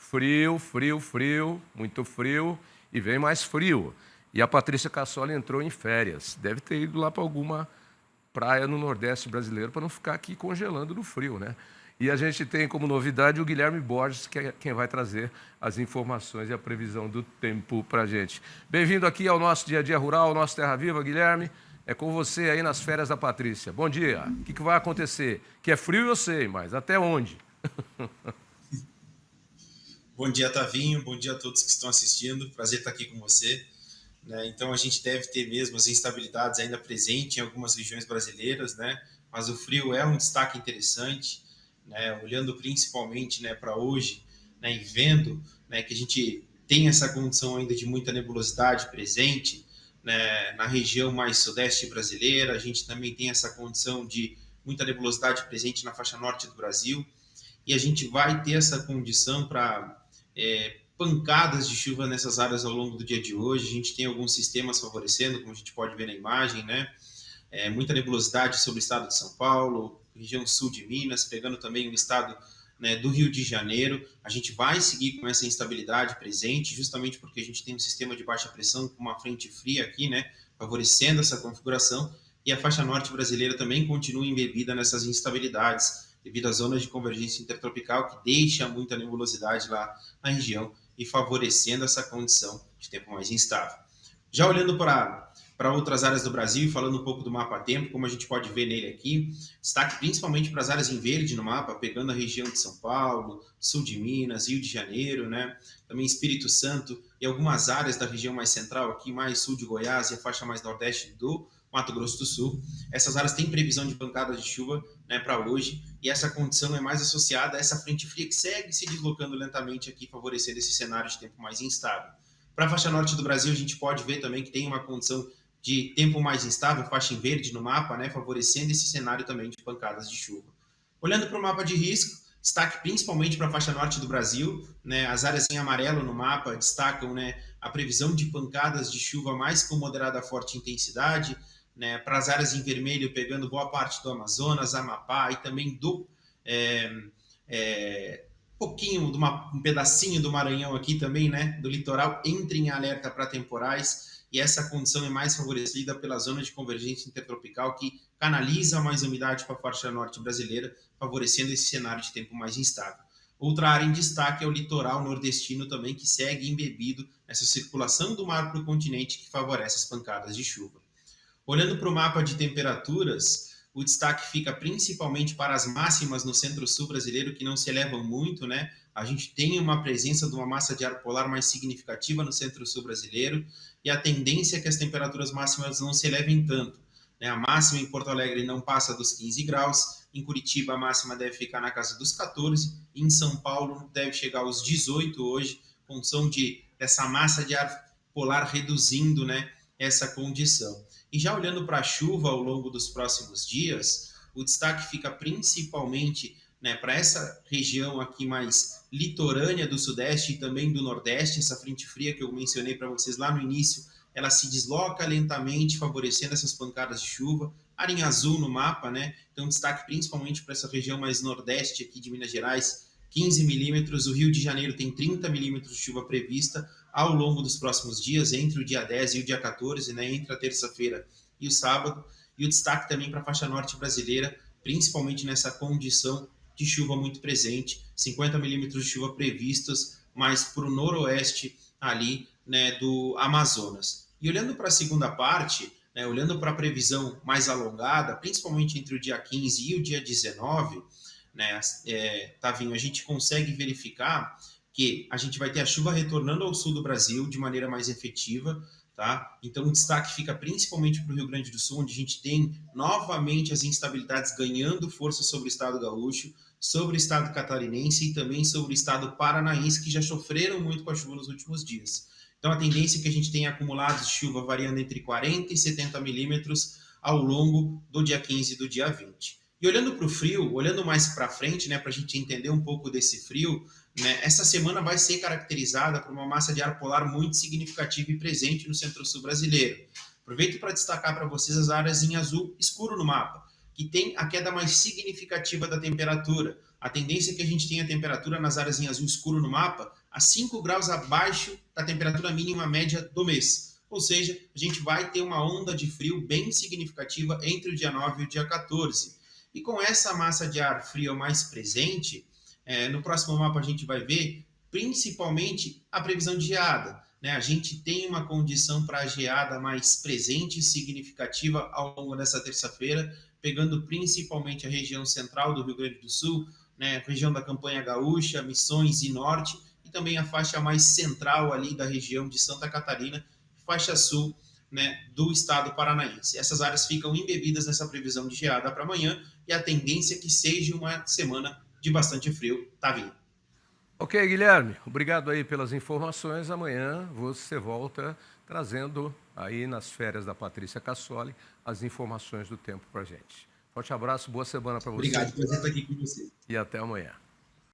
Frio, frio, frio, muito frio e vem mais frio. E a Patrícia Cassoli entrou em férias. Deve ter ido lá para alguma praia no Nordeste brasileiro para não ficar aqui congelando no frio, né? E a gente tem como novidade o Guilherme Borges, que é quem vai trazer as informações e a previsão do tempo para a gente. Bem-vindo aqui ao nosso Dia a Dia Rural, ao nosso Terra Viva, Guilherme. É com você aí nas férias da Patrícia. Bom dia. O que vai acontecer? Que é frio eu sei, mas até onde? Bom dia, Tavinho. Bom dia a todos que estão assistindo. Prazer estar aqui com você. Então, a gente deve ter mesmo as instabilidades ainda presentes em algumas regiões brasileiras, né? Mas o frio é um destaque interessante, né? Olhando principalmente, né, para hoje, né, e vendo, né, que a gente tem essa condição ainda de muita nebulosidade presente, né, na região mais sudeste brasileira. A gente também tem essa condição de muita nebulosidade presente na faixa norte do Brasil. E a gente vai ter essa condição para pancadas de chuva nessas áreas ao longo do dia de hoje. A gente tem alguns sistemas favorecendo, como a gente pode ver na imagem, né? Muita nebulosidade sobre o estado de São Paulo, região sul de Minas, pegando também o estado, né, do Rio de Janeiro. A gente vai seguir com essa instabilidade presente, justamente porque a gente tem um sistema de baixa pressão com uma frente fria aqui, né, favorecendo essa configuração, e a faixa norte brasileira também continua embebida nessas instabilidades, devido às zonas de convergência intertropical, que deixa muita nebulosidade lá na região e favorecendo essa condição de tempo mais instável. Já olhando para outras áreas do Brasil e falando um pouco do mapa-tempo, como a gente pode ver nele aqui, destaque principalmente para as áreas em verde no mapa, pegando a região de São Paulo, sul de Minas, Rio de Janeiro, né? Também Espírito Santo e algumas áreas da região mais central aqui, mais sul de Goiás e a faixa mais nordeste do Mato Grosso do Sul. Essas áreas têm previsão de pancadas de chuva, né, para hoje, e essa condição é mais associada a essa frente fria que segue se deslocando lentamente aqui, favorecendo esse cenário de tempo mais instável. Para a faixa norte do Brasil, a gente pode ver também que tem uma condição de tempo mais instável, faixa em verde no mapa, né, favorecendo esse cenário também de pancadas de chuva. Olhando para o mapa de risco, destaque principalmente para a faixa norte do Brasil, né, as áreas em amarelo no mapa destacam, né, a previsão de pancadas de chuva mais com moderada a forte intensidade, né, para as áreas em vermelho, pegando boa parte do Amazonas, Amapá e também do pouquinho, um pedacinho do Maranhão aqui também, né, do litoral, entra em alerta para temporais, e essa condição é mais favorecida pela zona de convergência intertropical, que canaliza mais umidade para a faixa norte brasileira, favorecendo esse cenário de tempo mais instável. Outra área em destaque é o litoral nordestino também, que segue embebido nessa circulação do mar para o continente, que favorece as pancadas de chuva. Olhando para o mapa de temperaturas, o destaque fica principalmente para as máximas no centro-sul brasileiro, que não se elevam muito, né? A gente tem uma presença de uma massa de ar polar mais significativa no centro-sul brasileiro, e a tendência é que as temperaturas máximas não se elevem tanto, né? A máxima em Porto Alegre não passa dos 15 graus, em Curitiba a máxima deve ficar na casa dos 14, e em São Paulo deve chegar aos 18 hoje, função dessa massa de ar polar reduzindo, né, essa condição. E já olhando para a chuva ao longo dos próximos dias, o destaque fica principalmente, né, para essa região aqui mais litorânea do Sudeste e também do Nordeste. Essa frente fria que eu mencionei para vocês lá no início, ela se desloca lentamente, favorecendo essas pancadas de chuva. Área em azul no mapa, né? Então destaque principalmente para essa região mais nordeste aqui de Minas Gerais, 15 milímetros. O Rio de Janeiro tem 30 milímetros de chuva prevista ao longo dos próximos dias, entre o dia 10 e o dia 14, né, entre a terça-feira e o sábado. E o destaque também para a faixa norte brasileira, principalmente nessa condição de chuva muito presente, 50 milímetros de chuva previstos, mais para o noroeste ali, né, do Amazonas. E olhando para a segunda parte, né, olhando para a previsão mais alongada, principalmente entre o dia 15 e o dia 19, né, Tavinho, a gente consegue verificar que a gente vai ter a chuva retornando ao sul do Brasil de maneira mais efetiva, tá? Então o destaque fica principalmente para o Rio Grande do Sul, onde a gente tem novamente as instabilidades ganhando força sobre o estado gaúcho, sobre o estado catarinense e também sobre o estado paranaense, que já sofreram muito com a chuva nos últimos dias. Então a tendência é que a gente tenha acumulados de chuva variando entre 40 e 70 milímetros ao longo do dia 15 e do dia 20. E olhando para o frio, olhando mais para frente, né, para a gente entender um pouco desse frio, né, essa semana vai ser caracterizada por uma massa de ar polar muito significativa e presente no centro-sul brasileiro. Aproveito para destacar para vocês as áreas em azul escuro no mapa, que tem a queda mais significativa da temperatura. A tendência é que a gente tenha a temperatura nas áreas em azul escuro no mapa a 5 graus abaixo da temperatura mínima média do mês. Ou seja, a gente vai ter uma onda de frio bem significativa entre o dia 9 e o dia 14. E com essa massa de ar frio mais presente, no próximo mapa a gente vai ver principalmente a previsão de geada. Né? A gente tem uma condição para a geada mais presente e significativa ao longo dessa terça-feira, pegando principalmente a região central do Rio Grande do Sul, né? Região da Campanha Gaúcha, Missões e Norte, e também a faixa mais central ali da região de Santa Catarina, faixa sul, né, do estado paranaense. Essas áreas ficam embebidas nessa previsão de geada para amanhã e a tendência é que seja uma semana de bastante frio, tá vindo. Ok, Guilherme, obrigado aí pelas informações. Amanhã você volta trazendo aí nas férias da Patrícia Cassoli as informações do tempo para gente. Forte abraço, boa semana para você. Obrigado por estar aqui com você. E até amanhã.